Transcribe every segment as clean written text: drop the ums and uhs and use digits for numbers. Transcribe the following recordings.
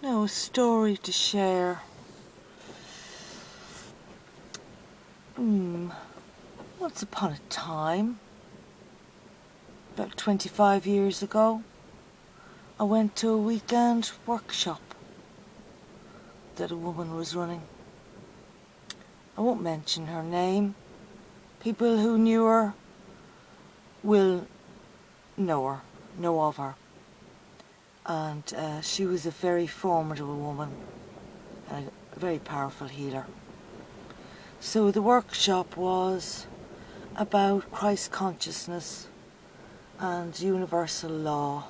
Now, a story to share. Once upon a time, about 25 years ago, I went to a weekend workshop that a woman was running. I won't mention her name. People who knew her will know of her. And she was a very formidable woman and a very powerful healer. So the workshop was about Christ consciousness and universal law.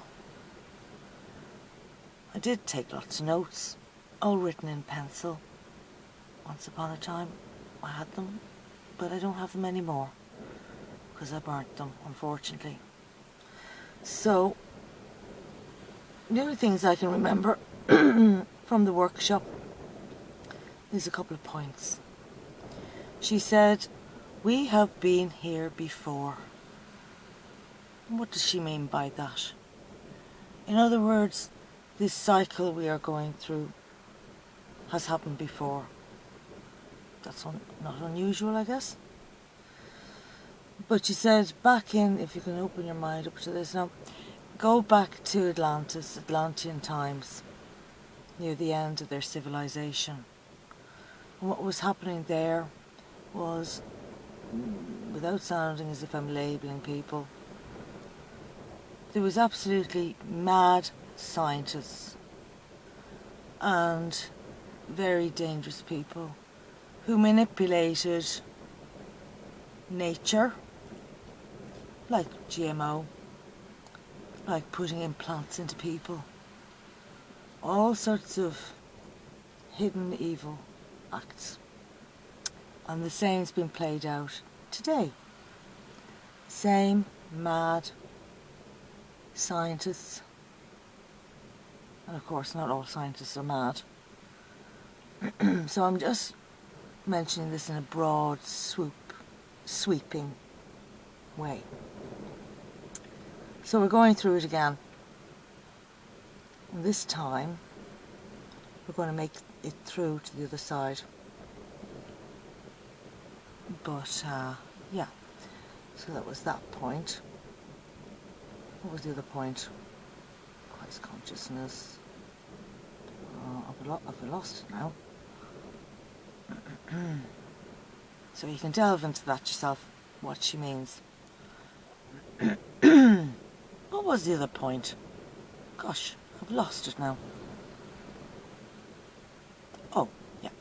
I did take lots of notes, all written in pencil. Once upon a time I had them, but I don't have them anymore because I burnt them, unfortunately. So the only things I can remember from the workshop is a couple of points. She said, "We have been here before." What does she mean by that? In other words, this cycle we are going through has happened before. That's not unusual, I guess. But she said, back in, if you can open your mind up to this now, go back to Atlantis, Atlantean times, near the end of their civilization. And what was happening there was, without sounding as if I'm labelling people, there was absolutely mad scientists and very dangerous people who manipulated nature, like GMO, like putting implants into people, all sorts of hidden evil acts. And the same's been played out today. Same mad scientists, and of course not all scientists are mad. So I'm just mentioning this in a broad sweeping way. So we're going through it again. And this time we're going to make it through to the other side. But yeah, so that was that point. What was the other point? Christ consciousness. I've lost it now. So you can delve into that yourself, what she means. What was the other point? Gosh, I've lost it now. Oh, yeah.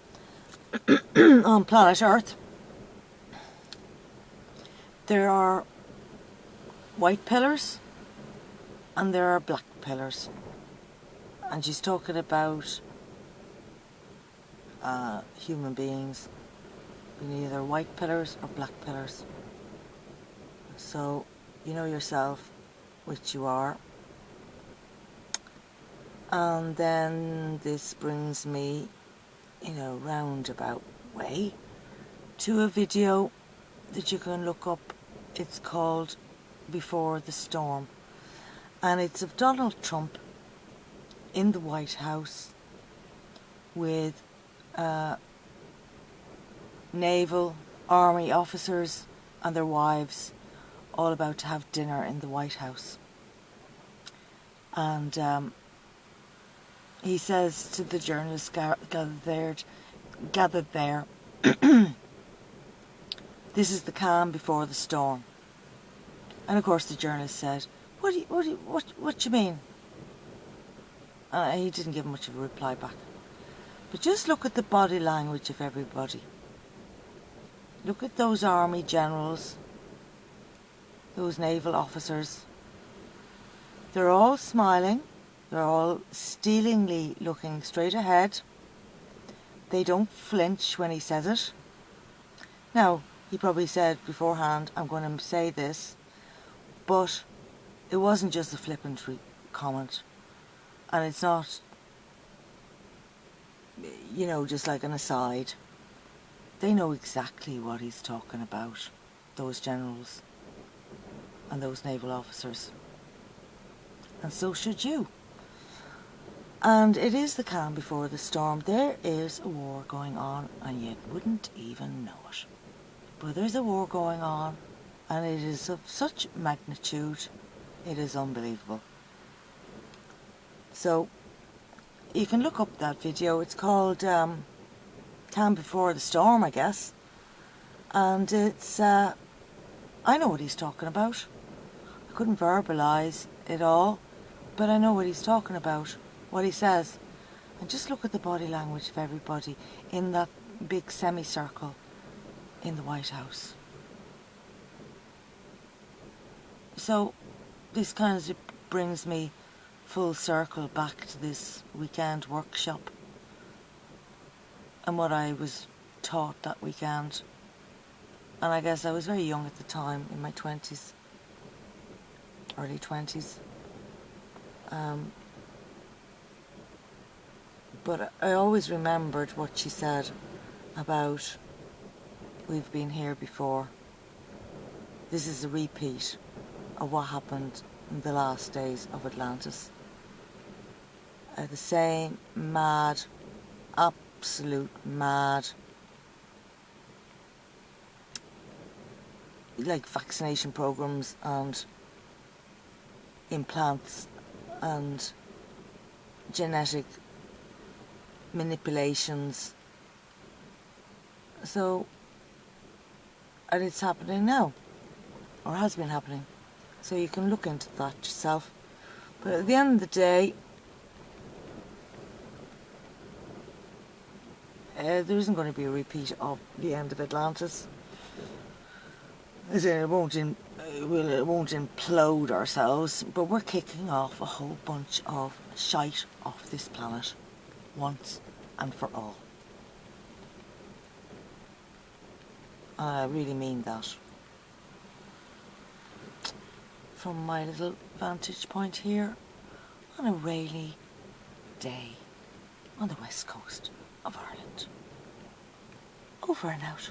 On planet Earth, there are white pillars and there are black pillars. And she's talking about human beings being either white pillars or black pillars. So you know yourself which you are. And then this brings me in a roundabout way to a video that you can look up. It's called Before the Storm, and it's of Donald Trump in the White House with naval, army officers and their wives all about to have dinner in the White House. And he says to the journalists gathered there, "This is the calm before the storm." And of course the journalist said, what do you mean? He didn't give much of a reply back. But just look at the body language of everybody. Look at those army generals, those naval officers. They're all smiling. They're all steelingly looking straight ahead. They don't flinch when he says it. Now, he probably said beforehand, I'm going to say this, but it wasn't just a flippantry comment. And it's not, you know, just like an aside. They know exactly what he's talking about, those generals and those naval officers. And so should you. And it is the calm before the storm. There is a war going on and you wouldn't even know it. But there's a war going on and it is of such magnitude, it is unbelievable. So you can look up that video. It's called Calm Before the Storm, I guess. And it's, I know what he's talking about. I couldn't verbalise it all, but I know what he's talking about, what he says. And just look at the body language of everybody in that big semicircle in the White House. So this kind of brings me full circle back to this weekend workshop and what I was taught that weekend. And I guess I was very young at the time, in my 20s, early 20s. But I always remembered what she said about, we've been here before. This is a repeat of what happened in the last days of Atlantis. The same mad, absolute mad, like vaccination programs and implants and genetic manipulations. So, and it's happening now, or has been happening. So you can look into that yourself. But at the end of the day, there isn't going to be a repeat of the end of Atlantis. As in, it won't implode ourselves, but we're kicking off a whole bunch of shite off this planet once and for all. And I really mean that. From my little vantage point here on a rainy day on the west coast of Ireland. Over and out.